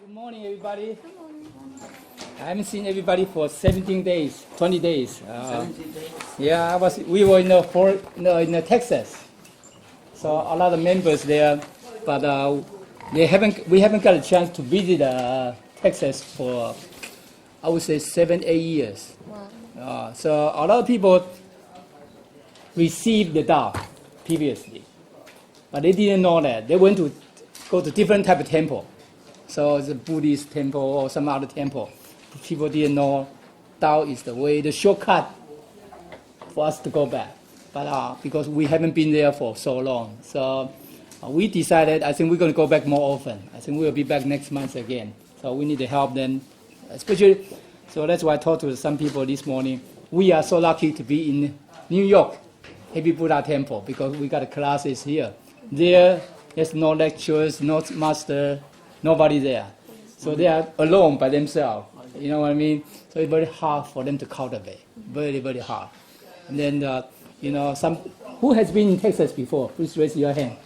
Good morning, everybody. Good morning. I haven't seen everybody for 17 days, 20 days. 17 days. Yeah, we were in Texas, so a lot of members there, but we haven't got a chance to visit Texas for, I would say, 7, 8 years. Wow. So a lot of people received the dog previously, but they didn't know that. They went to go to different type of temple. So it's a Buddhist temple or some other temple. People didn't know Tao is the way, the shortcut for us to go back. But because we haven't been there for so long, so we decided, I think we're going to go back more often. I think we'll be back next month again. So we need to help them, especially, so that's why I talked to some people this morning. We are so lucky to be in New York, Happy Buddha Temple, because we got classes here. There's no lectures, no master, nobody there. So they are alone by themselves. You know what I mean? So it's very hard for them to cultivate. Very, very hard. And then, who has been in Texas before? Please raise your hand.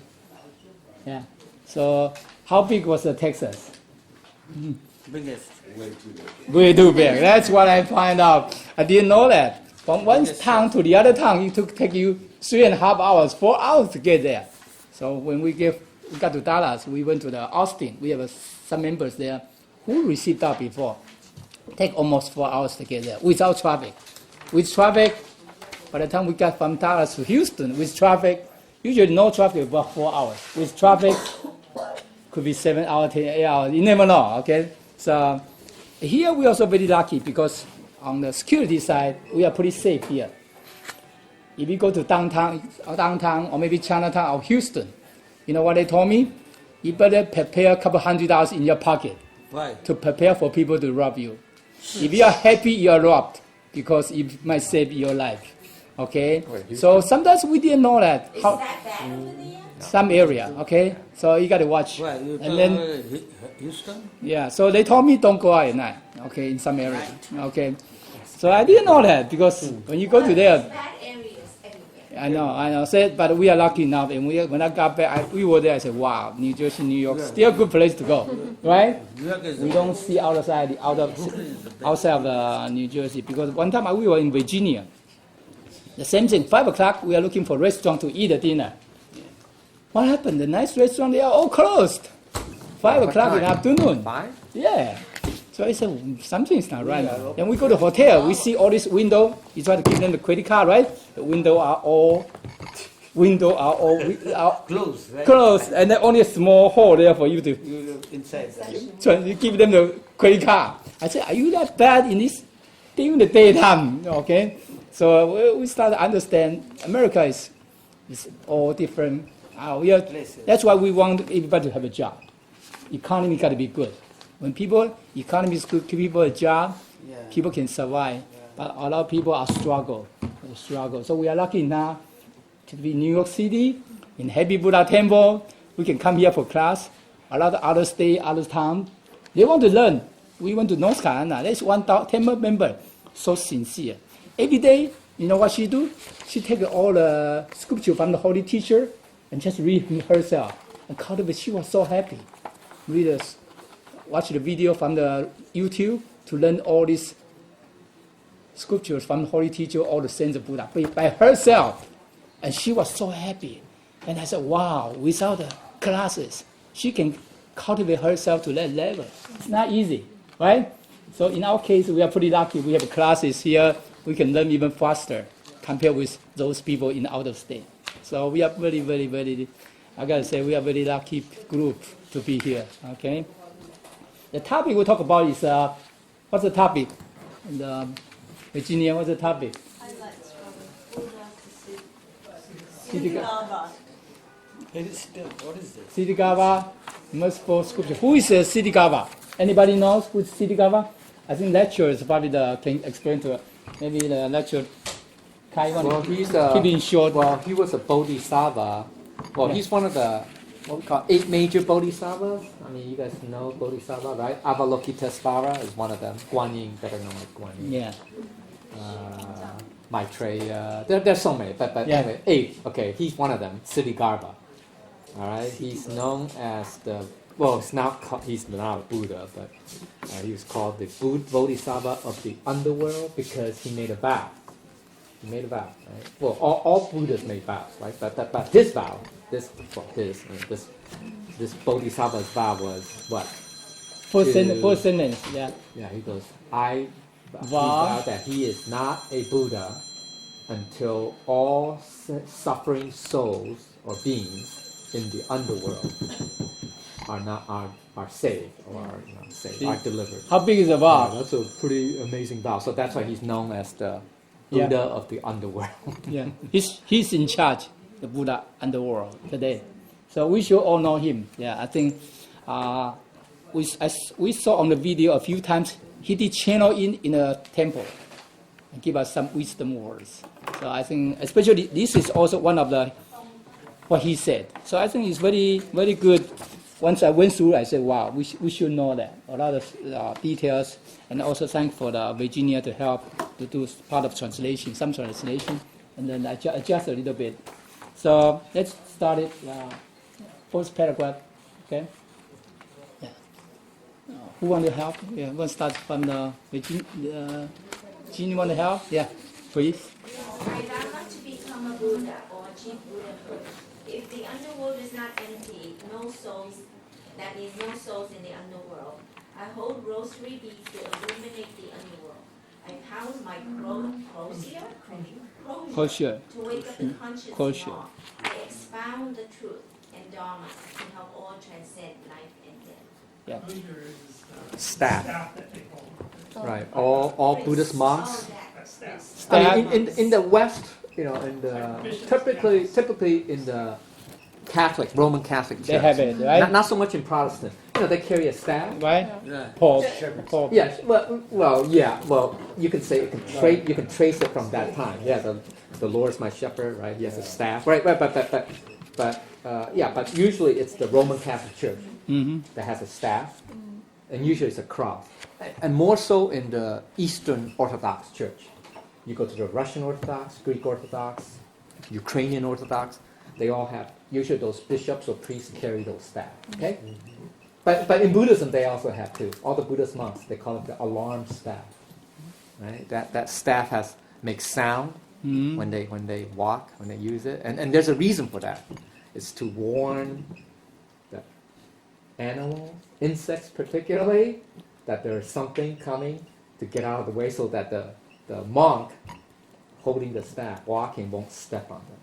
Yeah. So how big was the Texas? Biggest. Way too big. That's what I find out. I didn't know that. From one town to the other town, it take you 3.5 hours, 4 hours to get there. So when we got to Dallas, we went to the Austin. We have some members there who received that before. Take almost 4 hours to get there without traffic. With traffic, by the time we got from Dallas to Houston, with traffic, usually no traffic, about 4 hours. With traffic, could be 7 hours, 8 hours. You never know, okay? So here we also very lucky because on the security side, we are pretty safe here. If you go to downtown or maybe Chinatown or Houston, you know what they told me? You better prepare a couple $100 in your pocket. Why? To prepare for people to rob you. If you are happy, you are robbed because it might save your life. Okay? So sometimes we didn't know that. Is that bad over there? Some area, okay? So you got to watch. Why? You And then, Houston? yeah, so they told me don't go out at night, okay, in some area. Okay? So I didn't know that because when you go to there, Bad areas everywhere. I know. But we are lucky enough, and when I got back, we were there. I said, "Wow, New Jersey, New York, still a good place to go, right?" New York is We don't see outside of New Jersey because one time we were in Virginia. The same thing. 5 o'clock, we are looking for a restaurant to eat a dinner. What happened? The nice restaurant, they are all closed. 5 o'clock in the afternoon. 5? Yeah. So I said, something's not right. Then we go to the hotel, we see all this window. You try to give them the credit card, right? The window are all Closed, right? closed, and then only a small hole there for you to You inside. so you give them the credit card. I said, are you that bad in this during the daytime? Okay. So we start to understand America is all different. That's why we want everybody to have a job. Economy got to be good. When economy is good, give people a job, people can survive. But a lot of people are struggle. So we are lucky now to be in New York City, in Happy Buddha Temple. We can come here for class. A lot of other state, other town, they want to learn. We went to North Carolina. There's one temple member, so sincere. Every day, you know what she do? She take all the scripture from the holy teacher and just read herself. And cultivate. She was so happy. Watch the video from the YouTube to learn all these scriptures from the holy teacher, all the saints of Buddha, by herself. And she was so happy. And I said, wow, without the classes, she can cultivate herself to that level. It's not easy, right? So in our case, we are pretty lucky. We have classes here. We can learn even faster compared with those people in out of state. So we are very, very, very, I gotta say, we are very lucky group to be here, okay? The topic we'll talk about is, what's the topic? Virginia, what's the topic? Highlights from Ksitibarbha. What is this? Ksitibarbha, merciful scripture. Who is Ksitibarbha? Anybody knows who's Ksitibarbha? I think lecturer is probably can explain to maybe the lecturer. Well, he's keep it short. Well, he was a bodhisattva. Well, he's one of the what we call 8 major bodhisattvas. I mean, you guys know bodhisattva, right? Avalokitesvara is one of them. Guan Yin, better known as Guan Yin. Yeah. Maitreya. There's so many, but anyway, 8. Okay, he's one of them. Ksitibarbha. All right, he's known as the well, he's not a Buddha, but he was called the Bodhisattva of the underworld because he made a vow. He made a vow, right? Well, all Buddhas made vows, right? But his vow, this Bodhisattva's vow was what? First sentence, yeah. Yeah, he goes, I Vow. vow that he is not a Buddha until all suffering souls or beings in the underworld are saved or are delivered. How big is the Yeah, vow? that's a pretty amazing vow. So that's why he's known as the Buddha of the underworld. Yeah, he's in charge, the Buddha underworld today. So we should all know him. Yeah, I think we saw on the video a few times. He did channel in a temple and give us some wisdom words. So I think, especially this is also one of the what he said. So I think it's very very good. Once I went through, I said, wow, we should know that a lot of details. And also thank for the Virginia to help to do part of translation, some translation, and then adjust a little bit. So let's start it. First paragraph, okay? Yeah. Who want to help? Yeah, we'll start from the Virginia. Jean, you want to help? Yeah, please. I vow not to become a Buddha or achieve Buddhahood. If the underworld is not empty, no souls, that means no souls in the underworld. I hold rosary beads to illuminate the underworld. I pound my Kosher. to wake up the conscious Kosher. law. I expound the truth and Dharma to help all transcend life and death. Yeah. Staff. That they hold. Right. All Buddhist monks. That's I mean, in the West, in the typically in the Roman Catholic Church. They have it, right? Not so much in Protestant. They carry a staff. Right? Yeah. Paul. Yeah. Well, you can say you can trace it from that time. Yeah. The Lord is my shepherd, right? He has a staff. Right. But usually it's the Roman Catholic Church that has a staff, and usually it's a cross, and more so in the Eastern Orthodox Church. You go to the Russian Orthodox, Greek Orthodox, Ukrainian Orthodox. They all have, usually those bishops or priests carry those staff. Okay? But in Buddhism they also have too. All the Buddhist monks, they call it the alarm staff. Right? That staff makes sound when they walk, when they use it. And there's a reason for that. It's to warn the animals, insects particularly, that there's something coming to get out of the way so that the monk holding the staff, walking, won't step on them.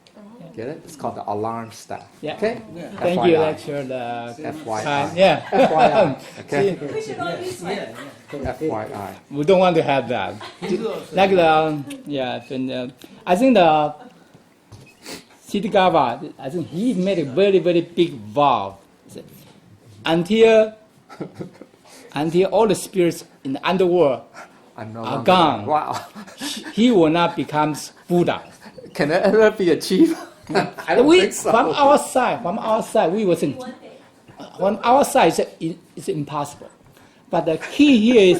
Get it? It's called the alarm staff. Yeah. Okay? Yeah. Thank you, FYI. lecturer. The FYI. time. Yeah. FYI. Okay? We should all use one. FYI. We don't want to have that. Like I think the Ksitibarbha, I think he made a very, very big vow. He said, until all the spirits in the underworld I'm no are longer- gone, Wow. he will not become Buddha. Can that ever be achieved? I don't think so. From our side, we will think. One thing. On our side, it's impossible. But the key here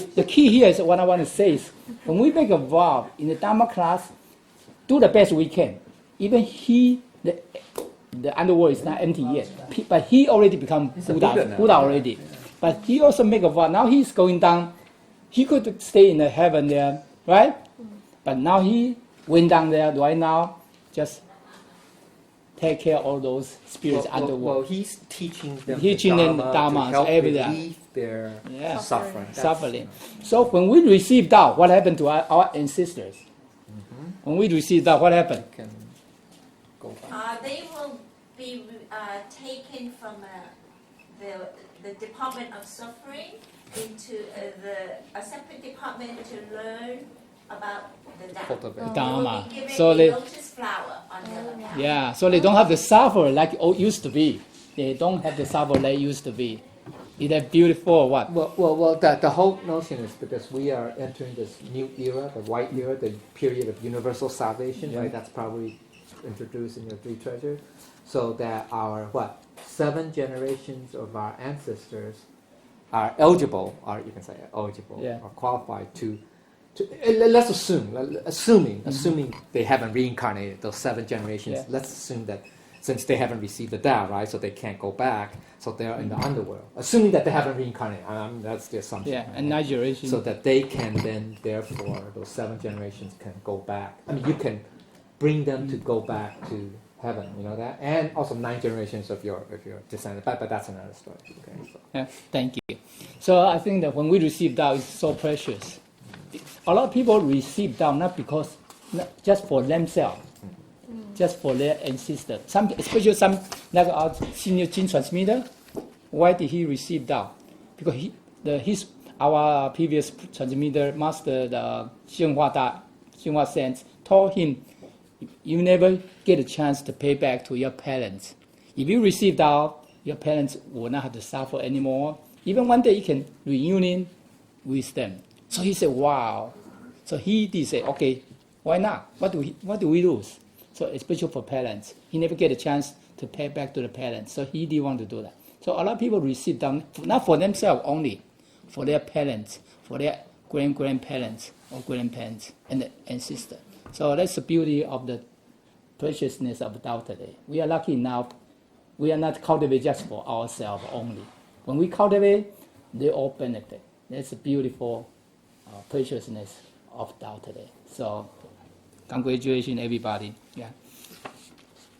is what I want to say is, when we make a vow in the Dharma class, do the best we can. Even the underworld is not empty yet, but he already become a Buddha now. Buddha already. But he also make a vow. Now he's going down. He could stay in the heaven there, right? But now he went down there right now, just take care of all those spirits Well, underworld. he's teaching them Teaching the them Dharma Dharma, to help everything. relieve their Yeah. suffering. That's- Suffering. So when we receive that, what happened to our ancestors? When we receive that, what happened? Can go back. They will be taken from the Department of Suffering into a separate department to learn about the Dharma. Cultivate. Dharma. They will be given So a they, lotus flower on their path. yeah, so they don't have to suffer like it used to be. They don't have to suffer like it used to be. Is that beautiful or what? Well, the whole notion is because we are entering this new era, the white era, the period of universal salvation, right? That's probably introduced in your three treasures. So that our, 7 generations of our ancestors are eligible, or you can say eligible, Yeah. or qualified to let's assuming they haven't reincarnated, those 7 generations, Yeah. let's assume that since they haven't received the Tao, right? So they can't go back. So they're in the underworld, assuming that they haven't reincarnated. That's the assumption. Yeah, and nine generations. So that they can then, therefore, those 7 generations can go back. I mean, you can bring them to go back to heaven, you know that, and also 9 generations of your descendants. But that's another story. Okay. So. Yeah, thank you. So I think that when we receive Tao, it's so precious. A lot of people receive Tao not just for themselves, just for their ancestors. Especially some like our senior gene transmitter. Why did he receive Tao? Because our previous transmitter master, the Xinhua Sense, told him, you never get a chance to pay back to your parents. If you receive Tao, your parents will not have to suffer anymore. Even one day you can reunion with them. So he said, wow. So he did say, okay, why not? What do we lose? So especially for parents, he never get a chance to pay back to the parents. So he did want to do that. So a lot of people receive Tao not for themselves only, for their parents, for their grandparents or grandparents and the ancestors. So that's the beauty of the preciousness of Tao today. We are lucky enough. We are not cultivated just for ourselves only. When we cultivate, they all benefit. That's the beautiful preciousness of Tao today. So, congratulations, everybody. Yeah.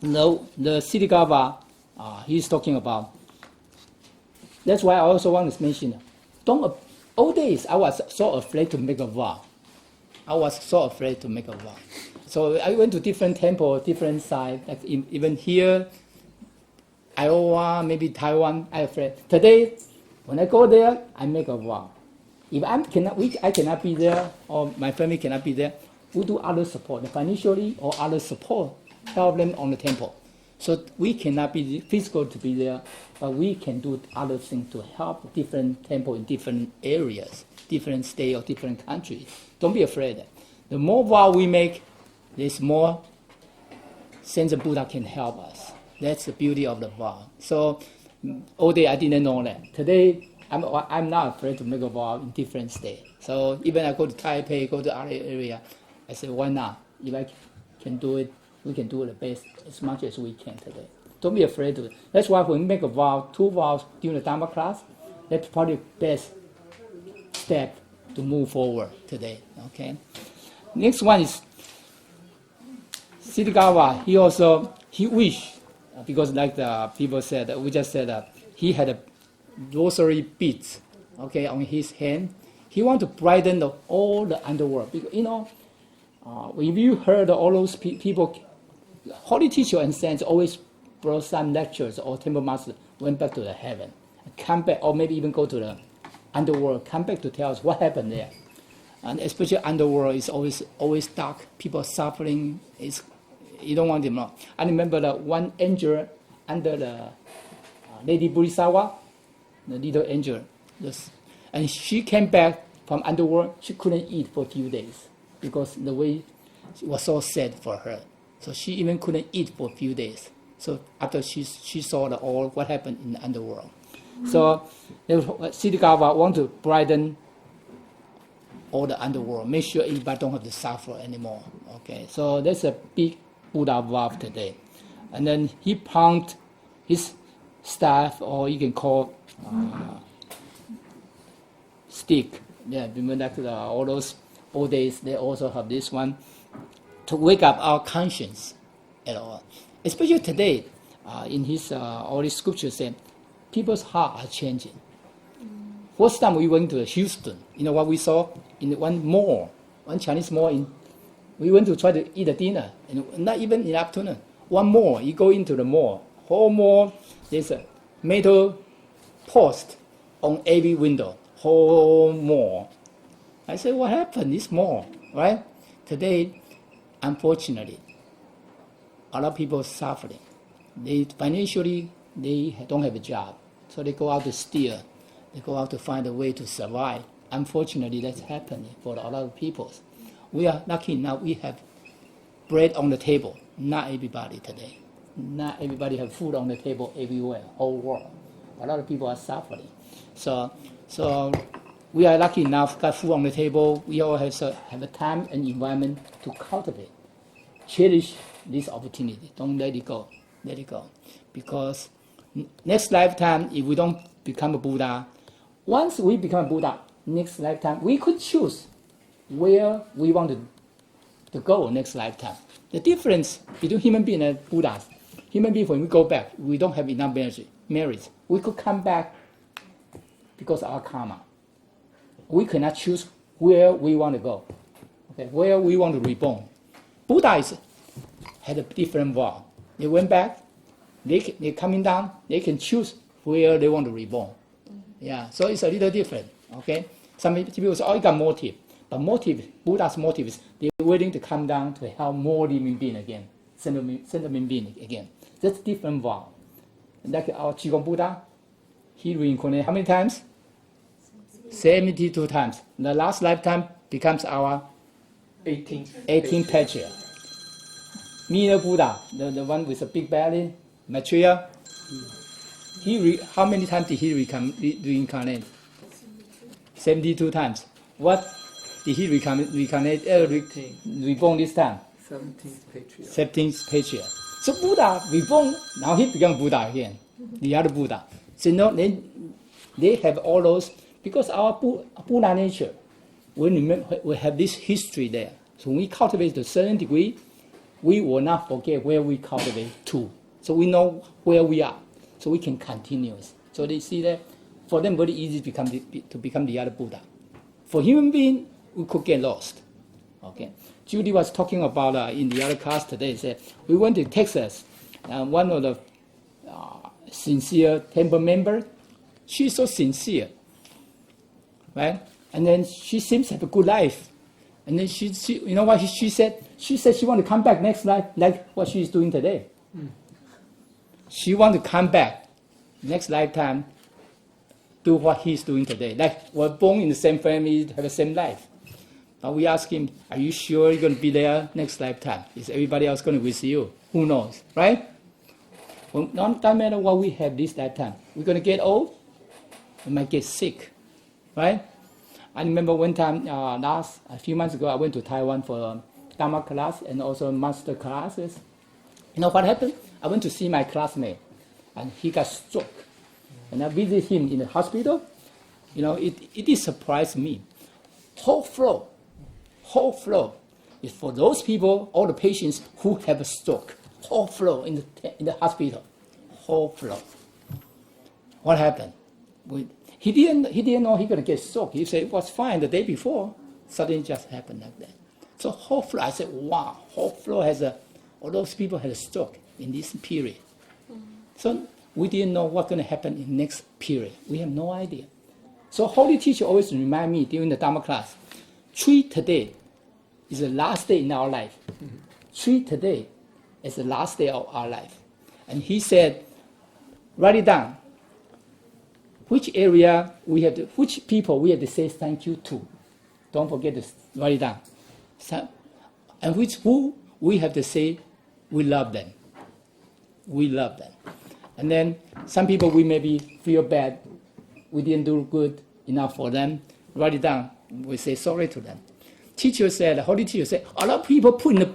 No, the Ksitibarbha, he's talking about. That's why I also want to mention. Old days, I was so afraid to make a vow. So I went to different temples, different sites, like even here, Iowa, maybe Taiwan. I'm afraid. Today, when I go there, I make a vow. If I cannot be there, or my family cannot be there, we do other support, financially or other support, help them on the temple. So we cannot be physical to be there, but we can do other things to help different temple in different areas, different state or different countries. Don't be afraid. The more vow we make, there's more sense of Buddha can help us. That's the beauty of the vow. So all day I didn't know that. Today I'm not afraid to make a vow in different states. So even I go to Taipei, go to other area, I say why not? If I can do it, we can do the best as much as we can today. Don't be afraid to it. That's why when we make a vow, 2 vows during the Dharma class, that's probably the best step to move forward today. Okay. Next one is Ksitibarbha. He wished, because like the people said, we just said that he had a rosary beads, okay, on his hand. He wanted to brighten all the underworld. Because, if you heard all those people, holy teacher and saints always brought some lectures, or temple master went back to the heaven, come back, or maybe even go to the underworld, come back to tell us what happened there. And especially underworld is always dark. People suffering. You don't want them to know. I remember the one angel under the Lady Buddhisattva, the little angel, and she came back from underworld. She couldn't eat for a few days because the way it was so sad for her. So she even couldn't eat for a few days. So after she saw all what happened in the underworld. So Ksitibarbha want to brighten all the underworld, make sure everybody don't have to suffer anymore. Okay, so that's a big Buddha vow today. And then he pumped his staff, or you can call stick. Yeah, remember that all those old days, they also have this one to wake up our conscience at all. Especially today, in his all these scriptures say, people's hearts are changing. First time we went to Houston, you know what we saw? In one mall, one Chinese mall, we went to try to eat a dinner, and not even in the afternoon. One mall, you go into the mall, whole mall, there's a metal post on every window, whole mall. I said, what happened, this mall, right? Today, unfortunately, a lot of people are suffering. Financially, they don't have a job, so they go out to steal. They go out to find a way to survive. Unfortunately, that's happening for a lot of people. We are lucky now we have bread on the table. Not everybody today. Not everybody have food on the table everywhere, whole world. A lot of people are suffering. So we are lucky enough, got food on the table. We all have a time and environment to cultivate. Cherish this opportunity. Don't let it go. Let it go. Because next lifetime, if we don't become a Buddha, once we become a Buddha, next lifetime, we could choose where we want to go next lifetime. The difference between human being and Buddhas, human being, when we go back, we don't have enough merit. We could come back because of our karma. We cannot choose where we want to go, okay, where we want to reborn. Buddhists had a different vow. They went back, they're coming down, they can choose where they want to reborn. Yeah, so it's a little different, okay? Some people say, oh, you got motive. But motive, Buddha's motive is they're willing to come down to help more living being again, sentient being again. That's different vow. Like our Qigong Buddha, he reincarnated how many times? 72 times. The last lifetime becomes our 18th patriarch. Middle Buddha, the one with the big belly, Maitreya, how many times did he reincarnate? 72 times. What did he reincarnate, reborn this time? 17th patriarch. So Buddha reborn, now he became Buddha again, the other Buddha. So no, they have all those, because our Buddha nature, we have this history there. So when we cultivate to a certain degree, we will not forget where we cultivate to. So we know where we are, so we can continue. So they see that for them very easy to become the other Buddha. For human being, we could get lost. Okay. Judy was talking about in the other class today. Said we went to Texas, and one of the sincere temple member, she's so sincere, right? And then she seems to have a good life. And then she you know what she said? She said she want to come back next life like what she's doing today. She want to come back next lifetime, do what he's doing today. Like we're born in the same family, have the same life. Now we ask him, are you sure you're going to be there next lifetime? Is everybody else going to visit you? Who knows, right? Well, no matter what we have this lifetime, we're going to get old, we might get sick, right? I remember one time, a few months ago, I went to Taiwan for a Dharma class and also master classes. You know what happened? I went to see my classmate, and he got stroke. And I visited him in the hospital. You know, it did surprise me. Whole floor is for those people, all the patients who have a stroke. Whole floor in the hospital. Whole floor. What happened? He didn't know he gonna get stroke. He said it was fine the day before. Suddenly it just happened like that. So whole floor, I said, wow, whole floor all those people had a stroke in this period. So we didn't know what's gonna happen in the next period. We have no idea. So Holy Teacher always remind me during the Dharma class, treat today is the last day in our life. Treat today as the last day of our life. And he said, write it down. Which people we have to say thank you to. Don't forget to write it down. And who we have to say we love them. We love them. And then some people we maybe feel bad. We didn't do good enough for them. Write it down. We say sorry to them. The Holy Teacher said, a lot of people put in the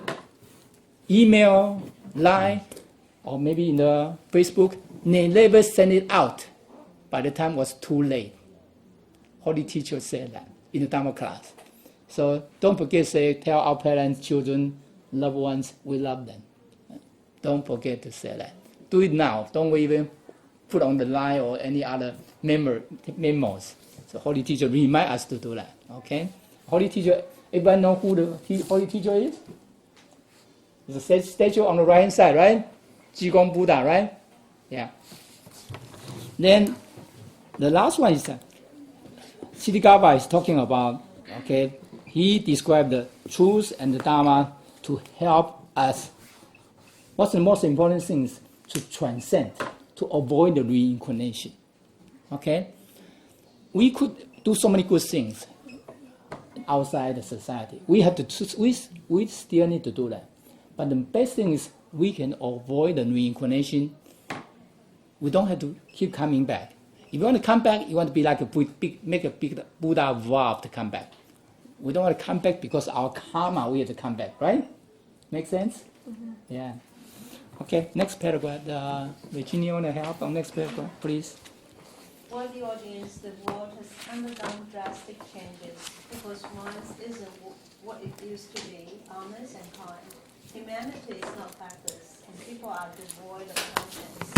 email, line, or maybe in the Facebook, they never send it out. By the time it was too late. Holy Teacher said that in the Dharma class. So don't forget to tell our parents, children, loved ones, we love them. Don't forget to say that. Do it now. Don't even put on the line or any other memos. So Holy Teacher remind us to do that. Okay? Holy Teacher, everybody know who the Holy Teacher is? There's a statue on the right hand side, right? Qigong Buddha, right? Yeah. Then the last one is Ksitibarbha is talking about, okay, he described the truth and the Dharma to help us. What's the most important thing is to transcend, to avoid the reincarnation. Okay? We could do so many good things outside the society. We still need to do that. But the best thing is we can avoid the reincarnation. We don't have to keep coming back. If you want to come back, you want to be like make a big Buddha vow to come back. We don't want to come back because our karma, we have to come back, right? Make sense? Mm-hmm. Yeah. Okay, next paragraph. Virginia, want to help on next paragraph, please? For the audience, the world has undergone drastic changes because once isn't what it used to be, honest and kind. Humanity is not backward, and people are devoid of conscience.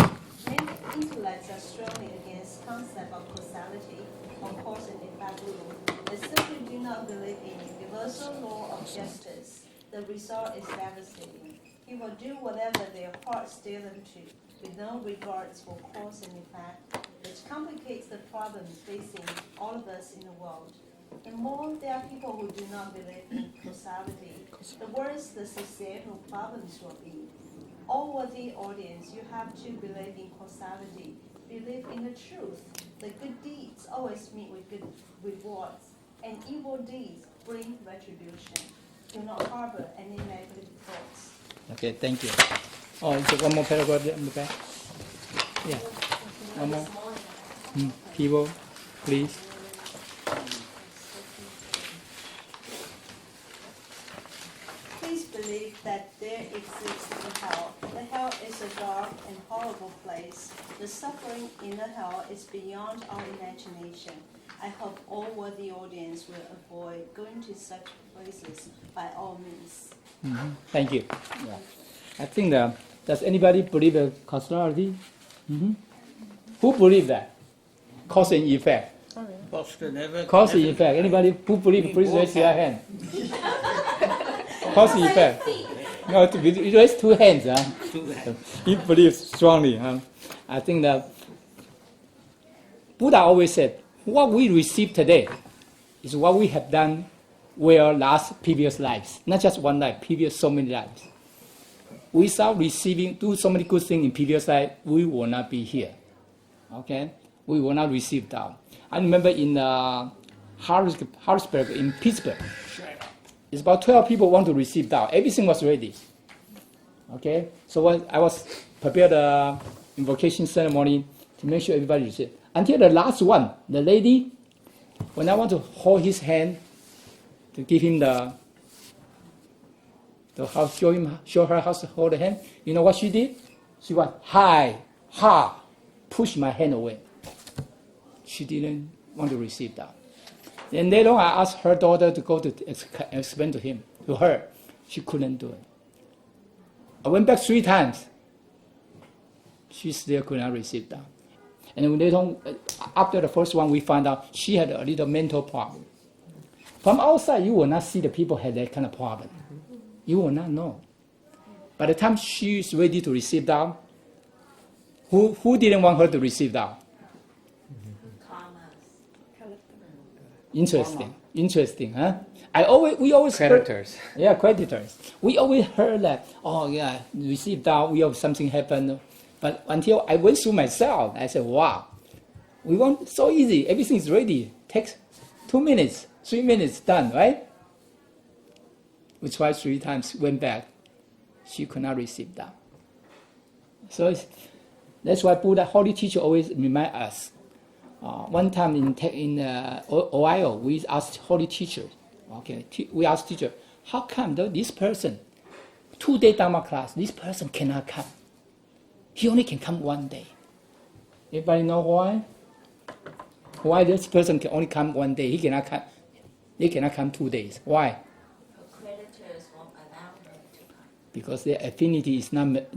Many intellects are strongly against concept of causality or cause and effect rule. They simply do not believe in universal law of justice. The result is devastating. People do whatever their hearts steer them to, with no regards for cause and effect, which complicates the problems facing all of us in the world. The more there are people who do not believe in causality, the worse the societal problems will be. All worthy audience, you have to believe in causality, believe in the truth. The good deeds always meet with good rewards, and evil deeds bring retribution. Do not harbor any negative thoughts. Okay, thank you. Oh, is there one more paragraph there on the back? Yeah, one more. People, please. Please believe that there exists a hell. The hell is a dark and horrible place. The suffering in the hell is beyond our imagination. I hope all worthy audience will avoid going to such places by all means. Thank you. Yeah. I think does anybody believe in causality? Who believe that? Cause and effect. Pastor never. Cause and effect. Anybody who believe, please raise your hand. Cause and effect. No, you raise two hands. He believes strongly. I think that Buddha always said, what we receive today is what we have done last previous lives. Not just one life, previous so many lives. Without do so many good things in previous life, we will not be here. Okay? We will not receive that. I remember in Harrisburg, in Pittsburgh, it's about 12 people want to receive that. Everything was ready. Okay? So I was prepared the invocation ceremony to make sure everybody received. Until the last one, the lady, when I want to hold his hand, to give him show her how to hold the hand. You know what she did? She went pushed my hand away. She didn't want to receive that. Then later on, I asked her daughter to go to explain to her. She couldn't do it. I went back 3 times. She still could not receive that. And then later on, after the first one, we found out she had a little mental problem. From outside, you will not see the people had that kind of problem. You will not know. By the time she's ready to receive that, who didn't want her to receive that? Interesting, huh? We always Creditors. Creditors. We always heard that, receive that, we have something happen. But until I went through myself, I said, wow, we want so easy, everything is ready. Takes 2 minutes, 3 minutes, done, right? We tried 3 times, went back. She could not receive that. So that's why Buddha, Holy Teacher, always remind us. One time in Ohio, we asked Holy Teacher, we asked teacher, how come this person, 2-day Dharma class, this person cannot come? He only can come 1 day. Everybody know why? Why this person can only come 1 day? He cannot come. They cannot come 2 days. Why? Creditors won't allow them to come. Because their affinity is not.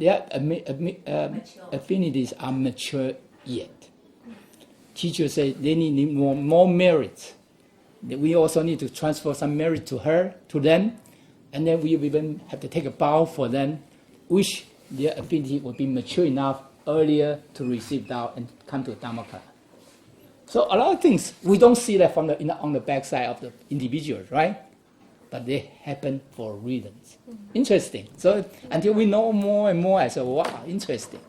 Affinities are mature yet. Teachers say they need more merit. We also need to transfer some merit to them, and then we even have to take a vow for them, which their affinity will be mature enough earlier to receive Tao and come to Dhamma class. So a lot of things we don't see that from on the backside of the individuals, right? But they happen for reasons. Interesting. So until we know more and more, I say, wow, interesting,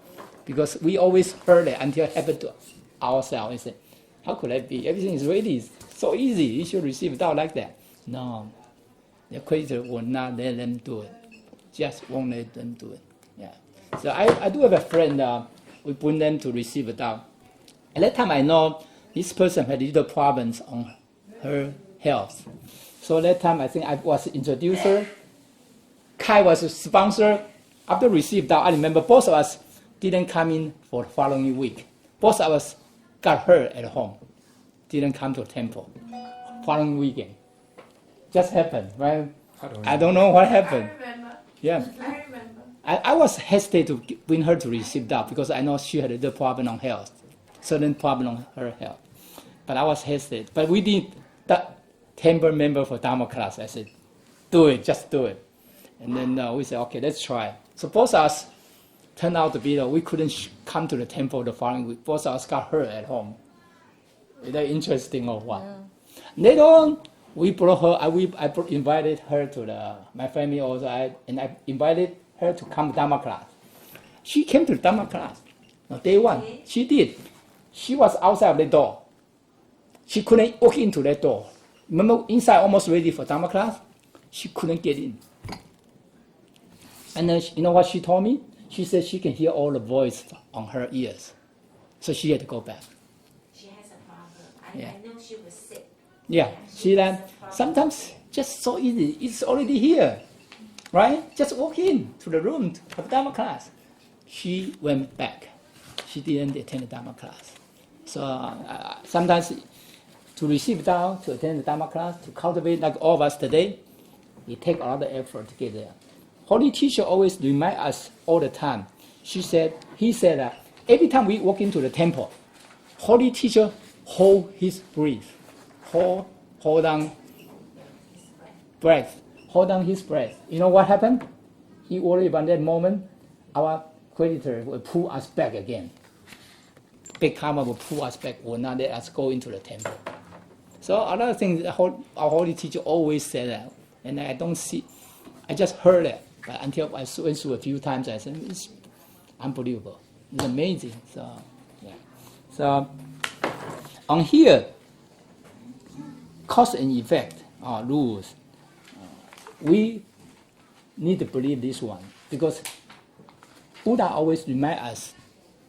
because we always heard it until it happened to ourselves. And say, how could that be? Everything is ready. It's so easy. You should receive Tao like that. No, the Creator will not let them do it. Just won't let them do it. Yeah. So I do have a friend. We bring them to receive a Tao. At that time, I know this person had little problems on her health. So that time, I think I was introducer. Kai was a sponsor. after received that, I remember both of us didn't come in for the following week. Both of us got hurt at home, didn't come to temple. Following weekend, just happened, right? I don't know what happened. I remember. Yeah. I remember. I was hesitant to bring her to receive that because I know she had a little problem on health, certain problem on her health. But I was hesitant. But we did that temple member for Dharma class. I said, do it, just do it. And then we said, okay, let's try. So both of us turned out to be that we couldn't come to the temple the following week. Both of us got hurt at home. Is that interesting or what? Yeah. Later on, we brought her. I invited her to my family also, and I invited her to come to Dharma class. She came to the Dharma class. Day one, she did. She was outside of the door. She couldn't walk into that door. Remember, inside almost ready for Dharma class, she couldn't get in. And then you know what she told me? She said she can hear all the voice on her ears, so she had to go back. She has a problem. I know she was sick. Yeah, see that? Sometimes just so easy. It's already here, right? Just walk in to the room of Dharma class. She went back. She didn't attend the Dharma class. So sometimes to receive Dharma, to attend the Dharma class, to cultivate like all of us today, it takes a lot of effort to get there. Holy Teacher always remind us all the time. He said that every time we walk into the temple, Holy Teacher hold his breath. Hold on breath. Hold on his breath. You know what happened? He worried about that moment, our creditor will pull us back again. Big karma will pull us back, will not let us go into the temple. So another thing, our Holy Teacher always said that, and I don't see, I just heard it, but until I went through a few times, I said, it's unbelievable. It's amazing. So, yeah. So, on here, cause and effect rules. We need to believe this one because Buddha always remind us,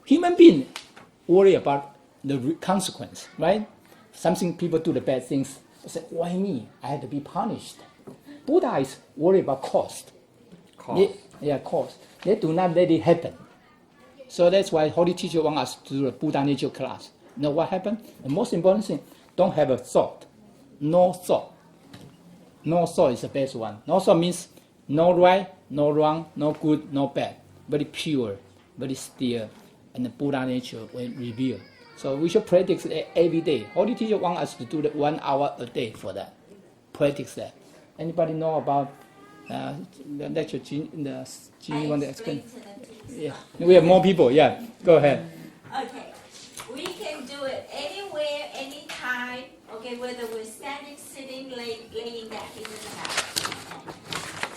human beings worry about the consequence, right? Something people do the bad things, they say, why me? I have to be punished. Buddha is worried about cost. Cost. They do not let it happen. So that's why Holy Teacher wants us to do a Buddha nature class. You know what happened? The most important thing, don't have a thought. No thought. No thought is the best one. No thought means no right, no wrong, no good, no bad. Very pure, very still, and the Buddha nature will reveal. So we should practice it every day. Holy Teacher wants us to do that 1 hour a day for that. Practice that. Anybody know about the lecture? Jean, want to explain? Yeah, we have more people. Yeah, go ahead. Okay, we can do it anywhere, anytime. Okay, whether we're standing, sitting, laying down, it doesn't matter.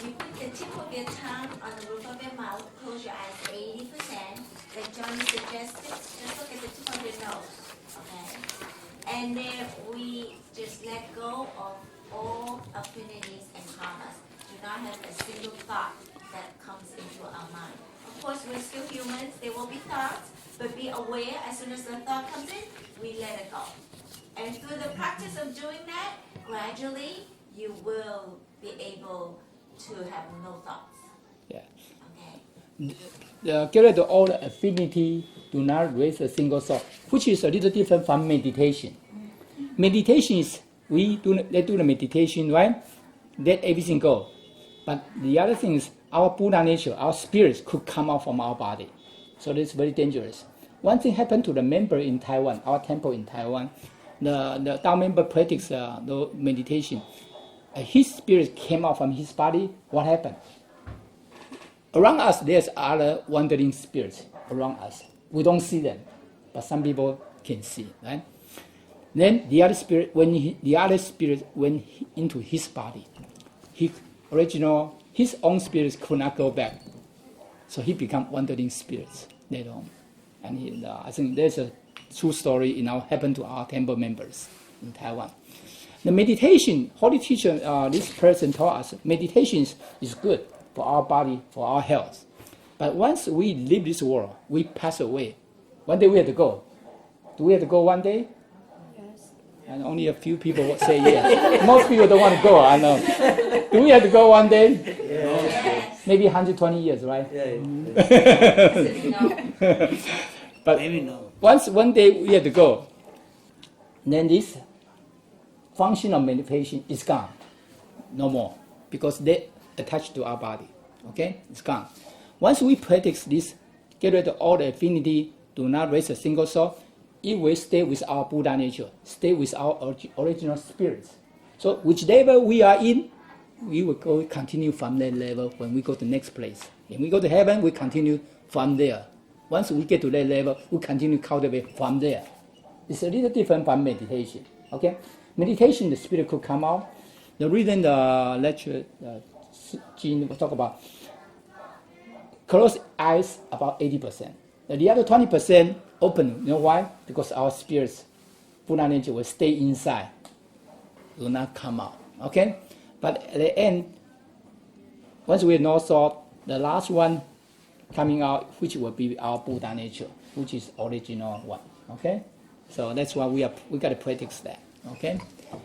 You put the tip of your tongue on the roof of your mouth, close your eyes 80%, like Johnny suggested, just look at the tip of your nose, okay? And then we just let go of all affinities and karmas. Do not have a single thought that comes into our mind. Of course, we're still humans, there will be thoughts, but be aware as soon as the thought comes in, we let it go. And through the practice of doing that, gradually you will be able to have no thoughts. Yeah. Okay. Get rid of all the affinity, do not raise a single thought, which is a little different from meditation. Meditation is, they do the meditation, right? Let everything go. But the other thing is, our Buddha nature, our spirits could come out from our body. So it's very dangerous. One thing happened to the member in Taiwan, our temple in Taiwan. The Dao member practiced the meditation. His spirit came out from his body. What happened? Around us, there's other wandering spirits around us. We don't see them, but some people can see, right? Then the other spirit, went into his body. His own spirits could not go back, so he became wandering spirits later on. And I think there's a true story happened to our temple members in Taiwan. The meditation, Holy Teacher, this person taught us, meditation is good for our body, for our health. But once we leave this world, we pass away. One day we have to go. Do we have to go one day? Yes. And only a few people say yes. Most people don't want to go, I know. Do we have to go one day? Yes. maybe 120 years, right? Yeah. But Maybe no. one day we have to go. Then this function of meditation is gone. No more. Because they attach to our body. Okay? It's gone. Once we practice this, get rid of all the affinity, do not raise a single thought, it will stay with our Buddha nature, stay with our original spirits. So which level we are in, we will continue from that level when we go to the next place. When we go to heaven, we continue from there. Once we get to that level, we continue cultivate from there. It's a little different from meditation. Okay? Meditation, the spirit could come out. The reason the lecture, Jean will talk about, close eyes about 80%. The other 20% open. You know why? Because our spirits, Buddha nature, will stay inside, will not come out. Okay? But at the end, once we know thought, the last one coming out, which will be our Buddha nature, which is original one. Okay? So that's why we got to practice that. Okay?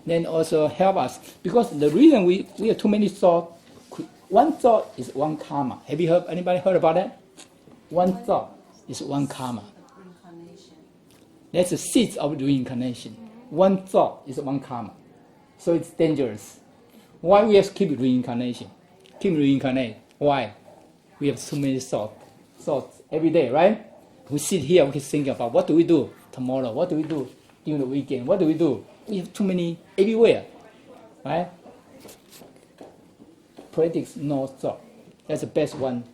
Then also help us, because the reason we have too many thoughts, one thought is one karma. Have you anybody heard about that? One thought is one karma. Reincarnation. That's the seeds of reincarnation. One thought is one karma. So it's dangerous. Why we have to keep reincarnation? Keep reincarnate. Why? We have too many thoughts every day, right? We sit here, we can think about what do we do tomorrow? What do we do during the weekend? What do we do? We have too many everywhere, right? Practice no thought. That's the best one.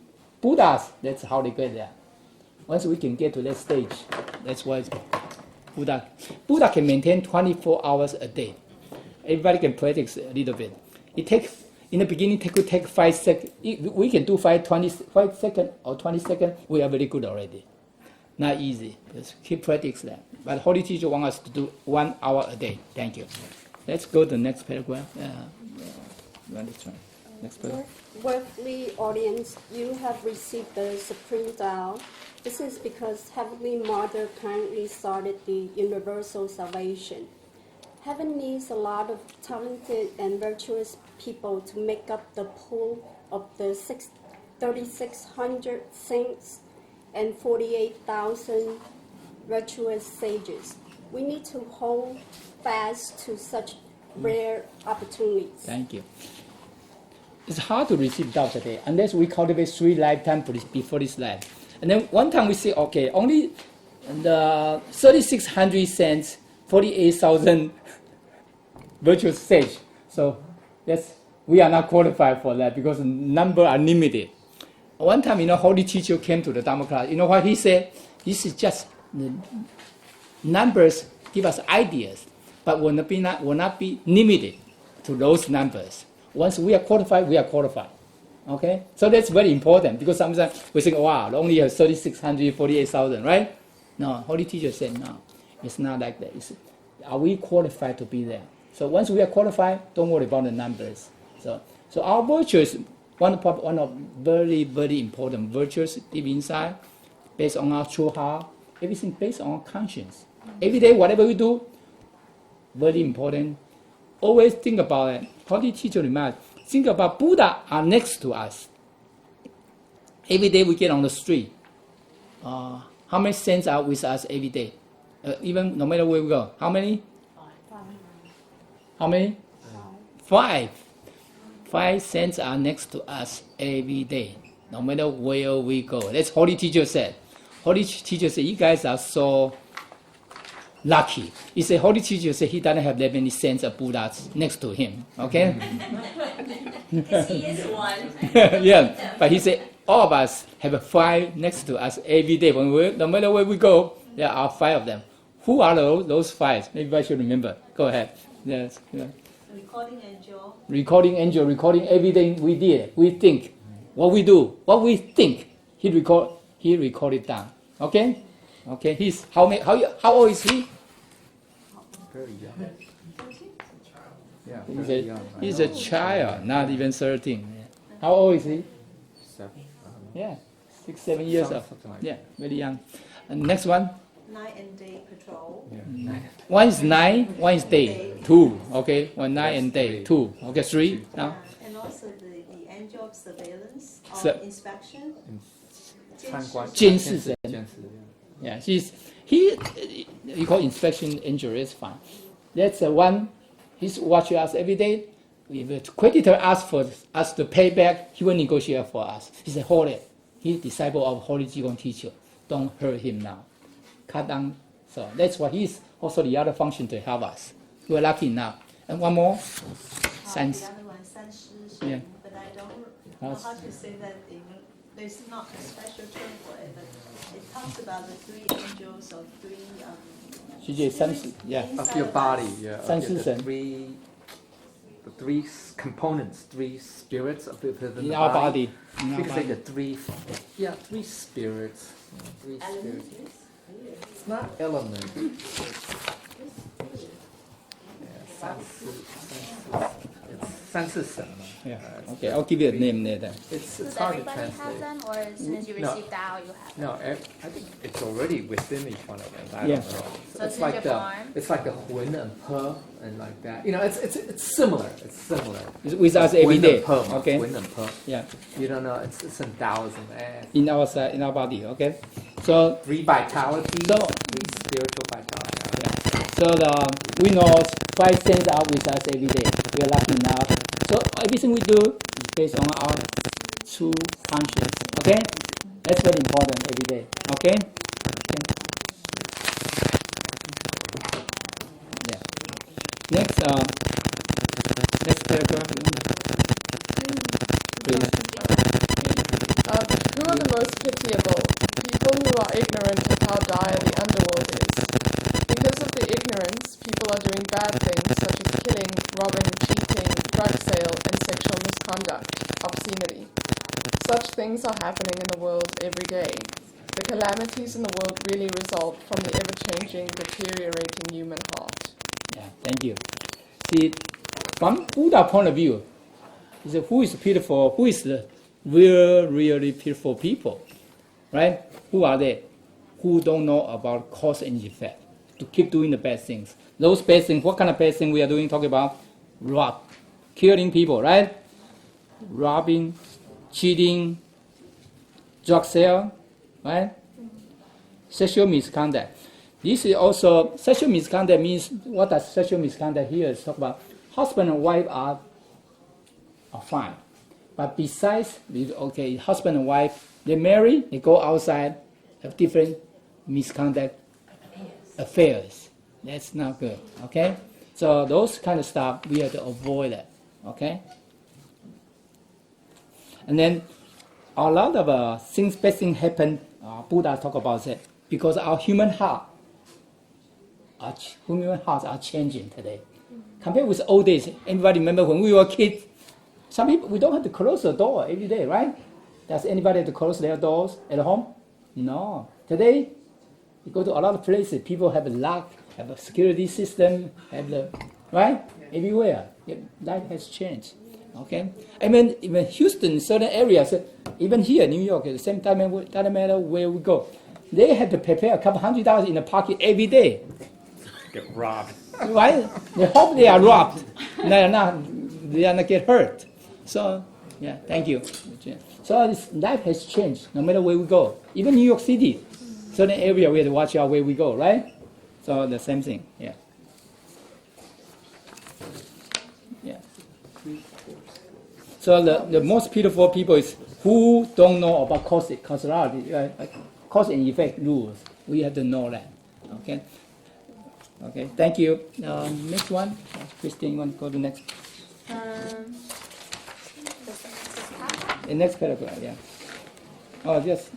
Buddhas, that's how they get there. Once we can get to that stage, that's why Buddha can maintain 24 hours a day. Everybody can practice a little bit. It takes, in the beginning, it could take 5 seconds. We can do 5 seconds or 20 seconds. We are very good already. Not easy. Just keep practice that. But Holy Teacher wants us to do 1 hour a day. Thank you. Let's go to the next paragraph. Let's try. Next paragraph. Worldly audience, you have received the Supreme Tao. This is because Heavenly Mother currently started the universal salvation. Heaven needs a lot of talented and virtuous people to make up the pool of the 3,600 saints and 48,000 virtuous sages. We need to hold fast to such rare opportunities. Thank you. It's hard to receive Tao today unless we cultivate 3 lifetimes before this life. And then one time we say, okay, only the 3,600 saints, 48,000 virtuous sages. So we are not qualified for that because the number are limited. One time, Holy Teacher came to the Dharma class. You know what he said? This is just the numbers give us ideas, but will not be limited to those numbers. Once we are qualified, we are qualified. Okay? So that's very important because sometimes we think, wow, only have 3,600, 48,000, right? No, Holy Teacher said, no, it's not like that. Are we qualified to be there? So once we are qualified, don't worry about the numbers. So our virtues, one of very, very important virtues deep inside, based on our true heart, everything based on our conscience. Every day, whatever we do, very important. Always think about it. Holy Teacher remarks, think about Buddha are next to us. Every day we get on the street. How many saints are with us every day? Even no matter where we go. How many? 5. How many? 5. 5 saints are next to us every day, no matter where we go. That's Holy Teacher said. Holy Teacher said, you guys are so lucky. He said, Holy Teacher said he doesn't have that many saints of Buddhas next to him. Okay? Because he is one. Yeah, but he said, all of us have 5 next to us every day. No matter where we go, there are 5 of them. Who are those 5? Everybody should remember. Go ahead. Yes. Yeah. Recording angel. Recording angel, recording everything we did, we think, what we do, what we think. He record it down. Okay? Okay. He's how old is he? Very young. Yeah, He's a child, not even 13. Yeah. How old is he? 7. Yeah, 6, 7 years old. Something like Yeah, very young. And next one. Night and day patrol. Yeah. One is night, one is day. 2. Okay, 1 night and day. 2. Okay, 3 now. And also the angel of surveillance. So- inspection. 参观监视人。监视 Yeah, you call inspection injury is fine. That's the one. He's watching us every day. If a creditor asks for us to pay back, he will negotiate for us. He's a holy. He's disciple of Holy Jigong teacher. Don't hurt him now. Cut down. So that's what he's also the other function to help us. We're lucky now. And one more. Science. The other one, 三师 Yeah. but I don't know how to say that. There's not a special term for it, but it talks about the three angels or three. 世界三十 yeah. Of your body, yeah. San okay, Sisan. The three components, three spirits of the In our body. In our You can say body. the three spirits. Three spirits. It's not element. It's 三四神. Yeah. Okay, I'll give you a name later. It's Does hard to everybody have translate. them, or as soon as you No. receive Tao, you have them? No, I think it's already within each one of them. I Yeah. don't know. So it's in your form? It's like the Hun and Per and like that. You know, it's similar. It's similar. It's with us every Hun day. and Per, Okay. Hun and Per. Yeah. You don't know. It's in Taoism. In our side, in our body. Okay. So Three vitality. So- Three spiritual vitality. So we know five senses are with us every day. We are lucky now. So everything we do is based on our true conscience. Okay? That's very important every day. Okay? Yeah. Next paragraph. Please. Who are the most pitiable? People who are ignorant of how dire the underworld is. Because of the ignorance, people are doing bad things such as killing, robbing, cheating, drug sale, and sexual misconduct, obscenity. Such things are happening in the world every day. The calamities in the world really result from the ever-changing, deteriorating human heart. Yeah, thank you. See, from Buddha point of view, is who is beautiful, who is the really beautiful people, right? Who are they? Who don't know about cause and effect, to keep doing the bad things. Those bad things, what kind of bad thing we are doing? Talking about rob, killing people, right? Robbing, cheating, drug sale, right? Sexual misconduct. This is also, sexual misconduct means, what does sexual misconduct here is talk about? Husband and wife are fine. But besides, okay, husband and wife, they marry, they go outside, have different misconduct affairs. That's not good, okay? So those kind of stuff, we have to avoid it, okay? And then a lot of things, bad things happen, Buddha talk about it, because our human hearts are changing today. Compared with old days, anybody remember when we were kids, some people, we don't have to close the door every day, right? Does anybody have to close their doors at home? No. Today, you go to a lot of places, people have a lock, have a security system, have the, right? Everywhere. Life has changed. Okay? I mean, even Houston, certain areas, even here, New York, at the same time, it doesn't matter where we go. They have to prepare a couple $100 in the pocket every day. Get robbed. Right? They hope they are robbed. They are not get hurt. So, yeah, thank you. So life has changed no matter where we go. Even New York City, certain area we have to watch out where we go, right? So the same thing, yeah. Yeah. So the most beautiful people is who don't know about causality, cause and effect rules. We have to know that. Okay. Okay. Thank you. Next one, Christine. You want to go to next? The next paragraph. Yeah. Oh, just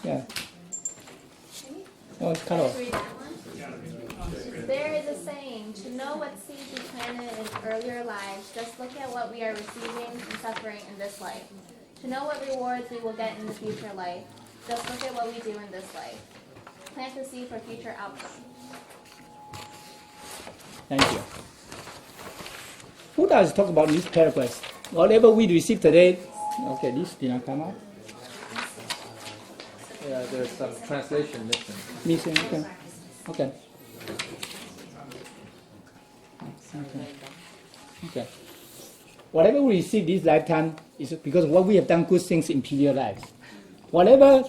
yeah. Oh, it's cut off. Read that one. There is a saying, to know what seeds we planted in earlier lives, just look at what we are receiving and suffering in this life. To know what rewards we will get in the future life, just look at what we do in this life. Plant the seed for future outcome. Thank you. Who does talk about these paragraphs? Whatever we receive today, okay, this did not come out. Yeah, there's some translation missing. Missing, okay. Okay. whatever we receive this lifetime is because what we have done good things in previous lives. Whatever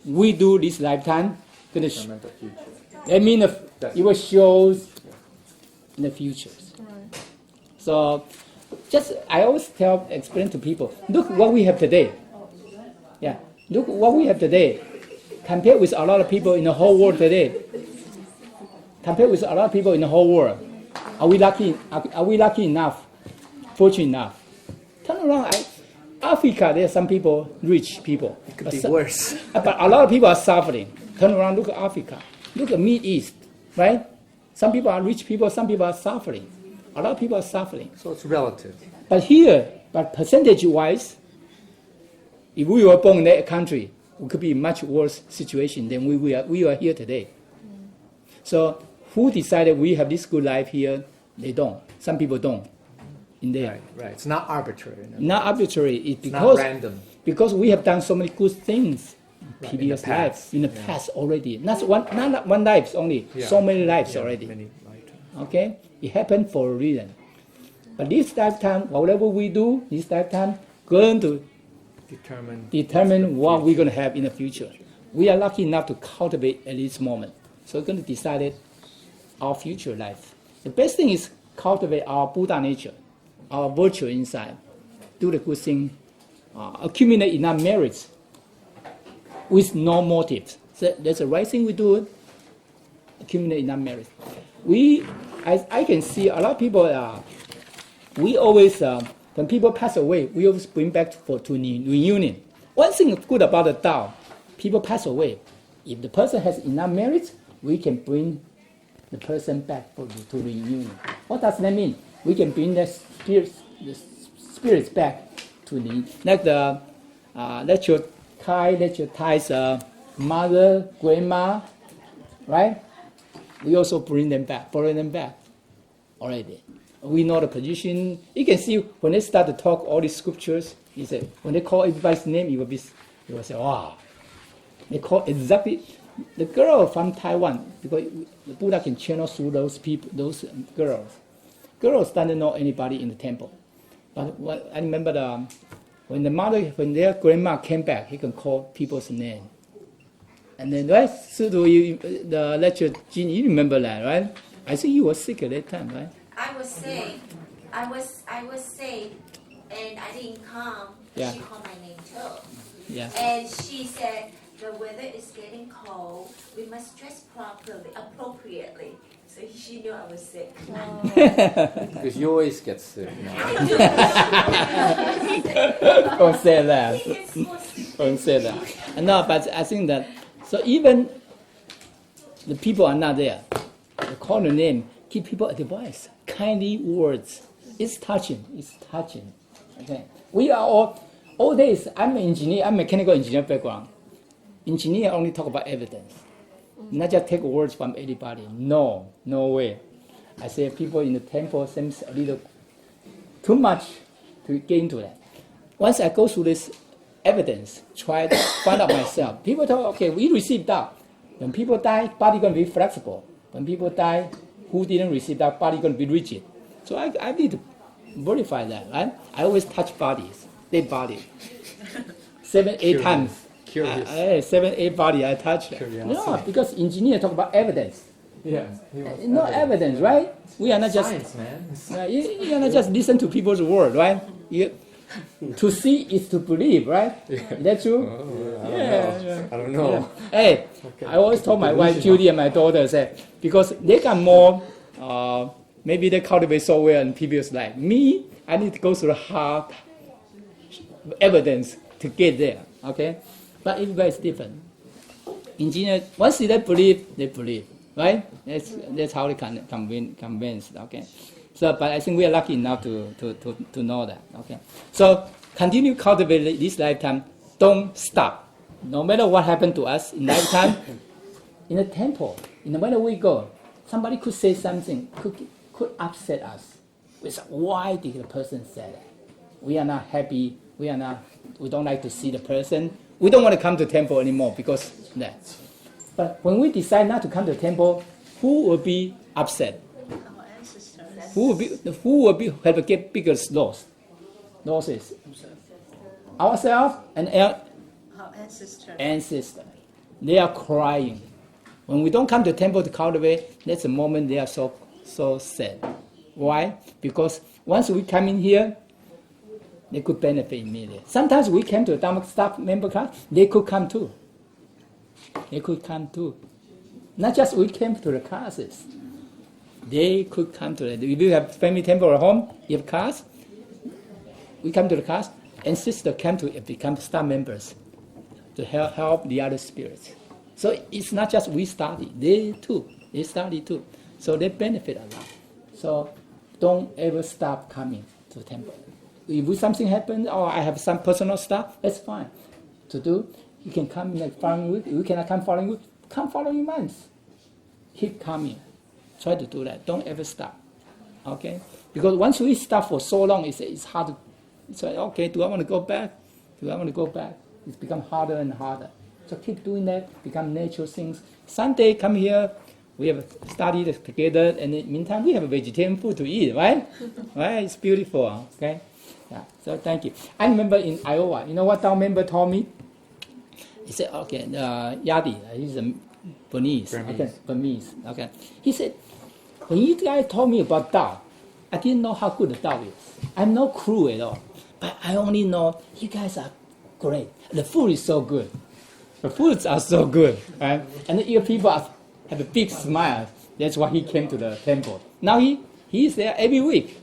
we do this lifetime, gonna Determine the future. that means it will show in the future. Right. So, just I always explain to people, look what we have today. Yeah, look what we have today. Compared with a lot of people in the whole world today. Compared with a lot of people in the whole world, are we lucky? Are we lucky enough? Fortunate enough? Turn around. Africa, there are some people, rich people. It could be worse. But a lot of people are suffering. Turn around, look at Africa. Look at Middle East, right? Some people are rich people, some people are suffering. A lot of people are suffering. So it's relative. But here, but percentage-wise, if we were born in that country, we could be in much worse situation than we are here today. So who decided we have this good life here? They don't. Some people don't. In there. Right. It's not arbitrary. No. Not arbitrary. It's It's not because random. because we have done so many good things Right, previous in the past. lives in the past already. Not one life only. Yeah. So many lives Yeah, already. many lifetimes. Okay, it happened for a reason. But this lifetime, whatever we do, this lifetime going to determine what we're going to have in the future. We are lucky enough to cultivate at this moment. So we're going to decide our future life. The best thing is cultivate our Buddha nature, our virtue inside. Do the good thing, accumulate enough merits with no motives. So that's the right thing we do. Accumulate enough merits. I can see a lot of people. We always, when people pass away, we always bring back to reunion. One thing good about the Tao, people pass away. If the person has enough merits, we can bring the person back to reunion. What does that mean? We can bring the spirits back to the like the let your Thai's mother, grandma, right? We also bring them back already. We know the position. You can see when they start to talk all these scriptures, he said, when they call everybody's name, you will say, wow. They call exactly the girl from Taiwan, because the Buddha can channel through those people, those girls. Girls don't know anybody in the temple. But I remember when their grandma came back, he can call people's name. And then, right, so the lecture, Jean, you remember that, right? I think you were sick at that time, right? I was sick. I was sick, and I didn't come. Yeah. She called my name too. Yeah. And she said, the weather is getting cold. We must dress appropriately. So she knew I was sick. Because you always get sick. You know. Don't say that. He gets more sick. Don't say that. No, but I think that, so even the people are not there. They call the name, give people advice, kindly words. It's touching. Okay. We are all days, I'm an engineer, I'm a mechanical engineer background. Engineer only talk about evidence. Not just take words from anybody. No way. I say people in the temple seems a little too much to get into that. Once I go through this evidence, try to find out myself. People talk, okay, we received that. When people die, body going to be flexible. When people die, who didn't receive that, body going to be rigid. So I need to verify that, right? I always touch bodies, dead body. 7-8 times. Curious. 7-8 body I touch. No, because engineer talk about evidence. Yeah. No evidence, right? We are not just science, man. you are not just listen to people's word, right? To see is to believe, right? Yeah. Is that true? I don't know. Yeah. Hey, I always told my wife Judy and my daughter said because they got more. Maybe they cultivate so well in previous life. Me, I need to go through hard evidence to get there. Okay, but everybody is different. Engineer, once they believe, right? That's how they can convince. Okay, so but I think we are lucky enough to know that. Okay, so continue cultivate this lifetime. Don't stop. No matter what happened to us in lifetime, in the temple, no matter where we go, somebody could say something could upset us. We say, why did the person say that? We are not happy. We don't like to see the person. We don't want to come to temple anymore because of that. But when we decide not to come to temple, who will be upset? Our ancestors. Who will have a bigger loss? Those is ourselves and Our ancestors. ancestors. They are crying. When we don't come to the temple to cultivate, that's the moment they are so sad. Why? Because once we come in here, they could benefit immediately. Sometimes we came to the Dharma staff member class, they could come too. They could come too. Not just we came to the classes. They could come to it. If you have family temple at home, you have class, we come to the class, and sister come to become staff members to help the other spirits. So it's not just we study, they study too. So they benefit a lot. So don't ever stop coming to the temple. If something happens, or I have some personal stuff, that's fine to do. You can come in the following week. You cannot come following week, come following months. Keep coming. Try to do that. Don't ever stop. Okay? Because once we stop for so long, it's hard to say, okay, do I want to go back? Do I want to go back? It's become harder and harder. So keep doing that, become natural things. Sunday, come here, we have studied together, and in the meantime, we have vegetarian food to eat, right? Right? It's beautiful, okay? Yeah, so thank you. I remember in Iowa, you know what our member told me? He said, okay, Yadi, he's a Burmese. Okay, Burmese, okay. He said, when you guys told me about Tao, I didn't know how good the Tao is. I have no clue at all. But I only know you guys are great. The food is so good. The foods are so good, right? And your people have a big smile. That's why he came to the temple. Now he is there every week.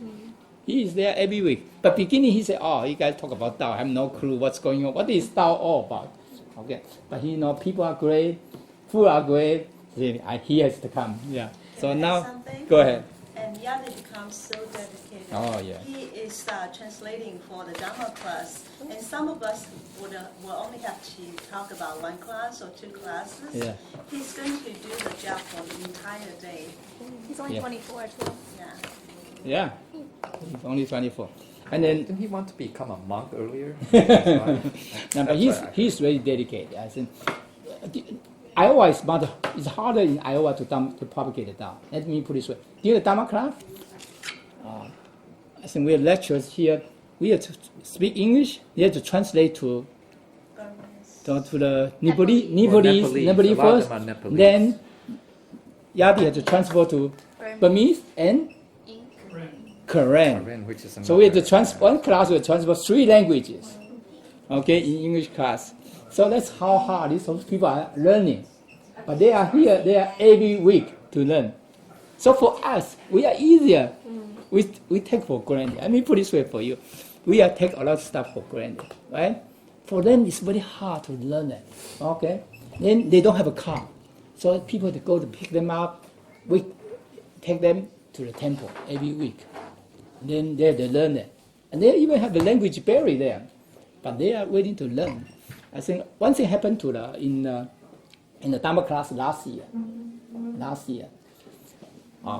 He is there every week. But beginning he said, oh, you guys talk about Tao. I have no clue what's going on. What is Tao all about? Okay. But he know people are great, food are great. He has to come. Yeah. So now, something? go ahead. And Yadi becomes so dedicated. Oh, yeah. He is translating for the Dharma class, and some of us will only have to talk about one class or two classes. Yeah. He's going to do the job for the entire day. He's only Yeah. 24 too. Yeah. Yeah. He's only 24. And then Didn't he want to become a monk earlier? no, but he's very dedicated. I think Iowa is it's harder in Iowa to propagate the Tao. Let me put it this way. During the Dharma class, I think we have lectures here. We have to speak English. We have to translate to the Nepalese A lot of first. them are Nepalese. Then Yadi had to transfer to Burmese and Korean. Korean, which is So we have to another- one class will transfer 3 languages, okay, in English class. So that's how hard these people are learning. But they are here, they are every week to learn. So for us, we are easier. We take for granted. Let me put it this way for you. We take a lot of stuff for granted, right? For them, it's very hard to learn it, okay? Then they don't have a car. So people to go to pick them up, we take them to the temple every week. Then they learn it. And they even have the language barrier there. But they are willing to learn. I think one thing happened to in the Dharma class last year.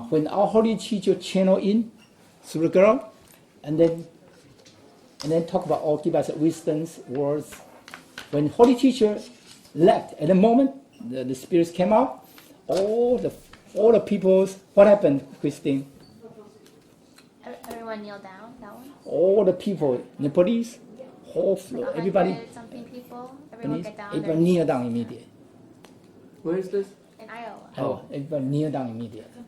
When our holy teacher channeled in through the girl, and then talk about all, give us wisdoms, words. When holy teacher left, at the moment the spirits came out, all the people's, what happened, Christine? Everyone kneel down, that one? All the people, Nepalese, whole floor, everybody, 100-something people, everyone get down. everybody kneel down immediately. Where is this? In Iowa. Oh, everybody kneel down immediately.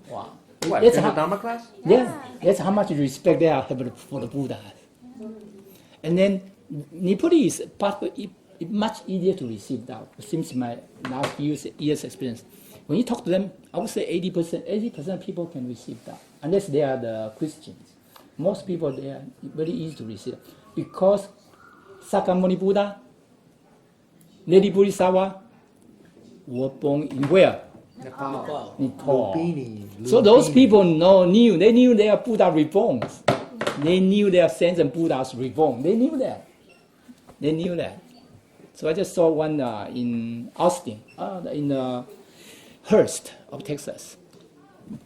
Wow. What, That's in the how, Dharma class? yeah, that's how much respect they have for the Buddha. And then Nepalese is much easier to receive that. Since my last year's experience, when you talk to them, I would say 80% of people can receive that, unless they are the Christians. Most people, they are very easy to receive because Sakyamuni Buddha, Lady Bodhisattva were born in where? Nepal. Nepal. Lumbini. So those people they knew they are Buddha reborns. They knew their saints and Buddhas reborn. They knew that. So I just saw one in Austin, in Hearst of Texas.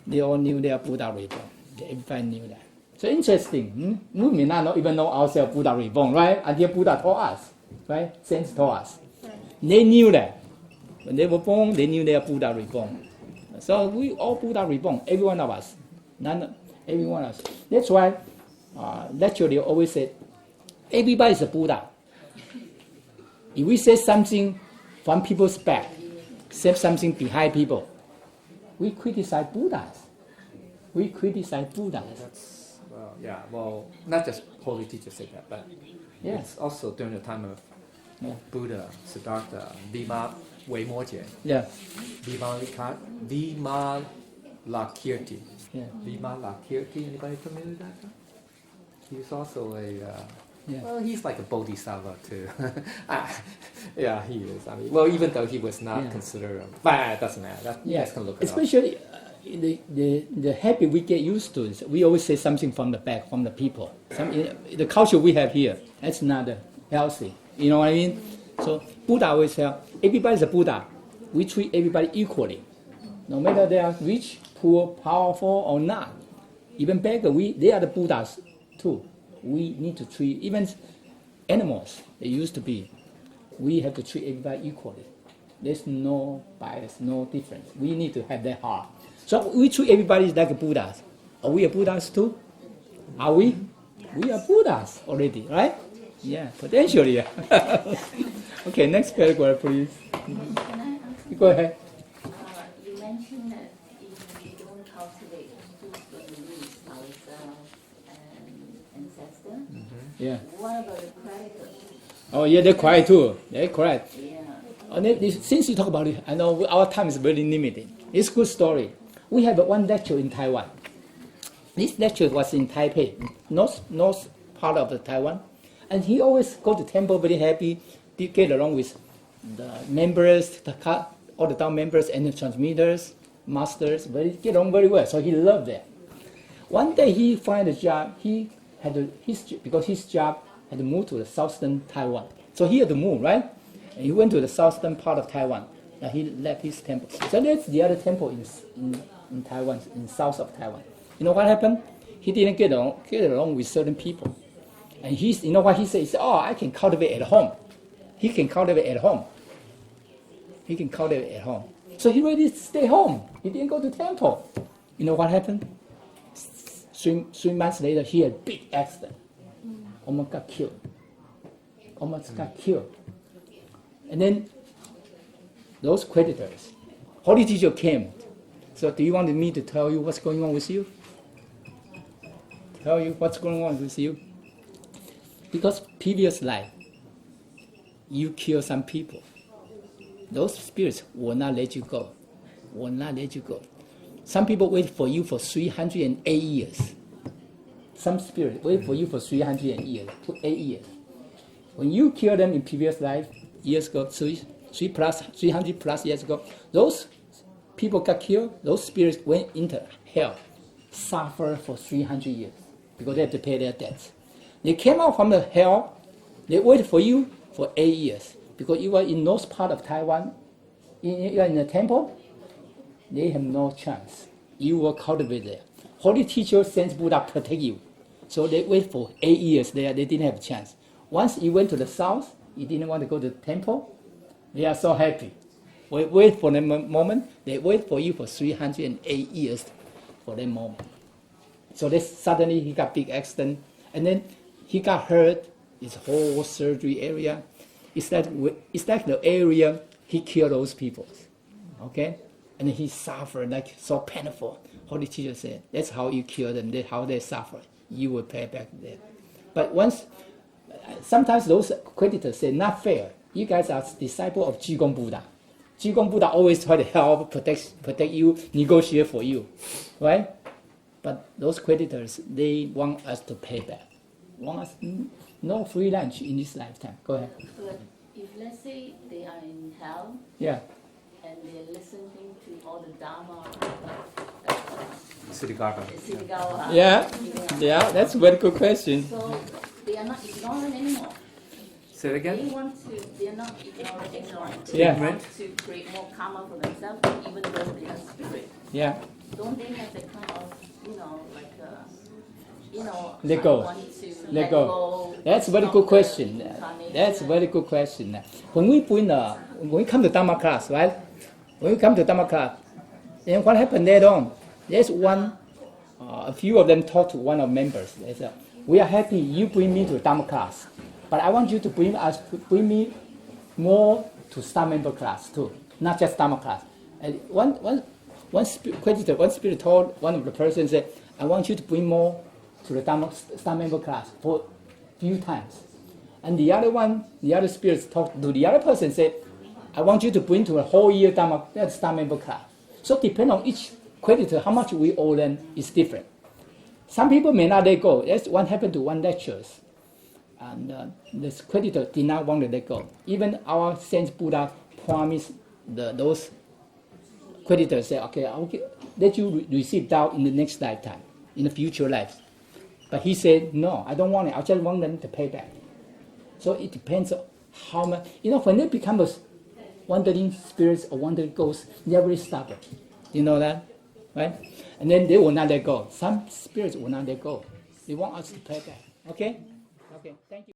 They all knew they are Buddha reborn. Everybody knew that. So interesting. We may not even know ourselves Buddha reborn, right? Until Buddha taught us, right? Saints taught us. They knew that. When they were born, they knew they are Buddha reborn. So we all Buddha reborn, every one of us. Every one of us. That's why lecture, they always say, everybody is a Buddha. If we say something from people's back, say something behind people, we criticize Buddhas. We criticize Buddhas. Well, not just holy teachers say that, but Yeah. it's also during the time of Yeah. Buddha, Siddhartha, Vima Weimorje, Yeah. Vima Lakirti. Yeah. Vima Lakirti, anybody familiar with that? He's also Yeah. well, he's like a bodhisattva too. Yeah, he is. I mean, well, even though he was not Yeah. considered, but it doesn't matter. You guys can look it up. Especially the habit we get used to is we always say something from the back, from the people. The culture we have here, that's not healthy. You know what I mean? So Buddha always say, everybody's a Buddha. We treat everybody equally. No matter they are rich, poor, powerful or not. Even beggar, they are the Buddhas too. We need to treat, even animals, they used to be, we have to treat everybody equally. There's no bias, no difference. We need to have that heart. So we treat everybody like Buddhas. Are we a Buddhas too? Are we? We are Buddhas already, right? Yeah, potentially. Yeah. Okay, next paragraph, please. Can I ask Go ahead. you mentioned that if you don't cultivate foods from the roots, ourselves and ancestor, Yeah. what about the predators? Oh, yeah, they're quiet too. They're quiet. Yeah. Since you talk about it, I know our time is very limited. It's a good story. We have one lecture in Taiwan. This lecture was in Taipei, north part of the Taiwan. And he always go to temple very happy, get along with the members, all the town members and the transmitters, masters, get along very well. So he loved that. One day he find a job, because his job had to move to the southern Taiwan. So he had to move, right? And he went to the southern part of Taiwan. And he left his temple. So that's the other temple in Taiwan, in south of Taiwan. You know what happened? He didn't get along with certain people. And you know what he said? He said, I can cultivate at home. He can cultivate at home. He can cultivate at home. So he really stay home. He didn't go to temple. You know what happened? 3 months later, he had a big accident. Almost got killed. And then those creditors, holy teacher came. So do you want me to tell you what's going on with you? Tell you what's going on with you? Because previous life, you kill some people. Those spirits will not let you go. Will not let you go. Some people wait for you for 308 years. Some spirits wait for you for 308 years. When you kill them in previous life, years ago, 300 plus years ago, those people got killed, those spirits went into hell, suffer for 300 years because they have to pay their debts. They came out from the hell, they waited for you for 8 years because you are in north part of Taiwan, you are in the temple, they have no chance. You will cultivate there. Holy teacher sends Buddha protect you. So they wait for 8 years there, they didn't have a chance. Once you went to the south, you didn't want to go to the temple, they are so happy. Wait for the moment, they wait for you for 308 years for that moment. So suddenly he got big accident, and then he got hurt, his whole surgery area. It's like the area he killed those people. Okay? And he suffered like so painful. Holy teacher said, that's how you kill them, that's how they suffer. You will pay back there. But sometimes those creditors say, not fair. You guys are disciple of Jigong Buddha. Jigong Buddha always try to help, protect you, negotiate for you, right? But those creditors, they want us to pay back. Want us no free lunch in this lifetime. Go ahead. But if let's say they are in hell Yeah. and they're listening to all the Dharma, Ksitibarbha. Yeah, that's a very good question. so they are not ignorant anymore. Say it They again. are not ignorant. Yeah. They want to create more karma for themselves, even though they are spirit. Yeah. Don't they have the kind of, Let go. want to Let go. That's a very of good the question. incarnation. That's a very good question. When we come to Dharma class, right? When we come to Dharma class, then what happened later on? There's a few of them talk to one of members. They say, we are happy you bring me to a Dharma class, but I want you to bring me more to star member class too, not just Dharma class. And one spirit told one of the persons that I want you to bring more to the Dharma star member class for a few times. And the other spirits talked to the other person said, I want you to bring to a whole year Dharma star member class. So depending on each creditor, how much we owe them is different. Some people may not let go. That's what happened to one lectures. And this creditor did not want to let go. Even our Saint Buddha promised those creditors, say, okay, I'll let you receive Tao in the next lifetime, in the future lives. But he said, no, I don't want it. I just want them to pay back. So it depends on how much. When they become a wandering spirits or wandering ghosts, they are very stubborn. You know that? Right? And then they will not let go. Some spirits will not let go. They want us to pay back. Okay? Okay, thank you.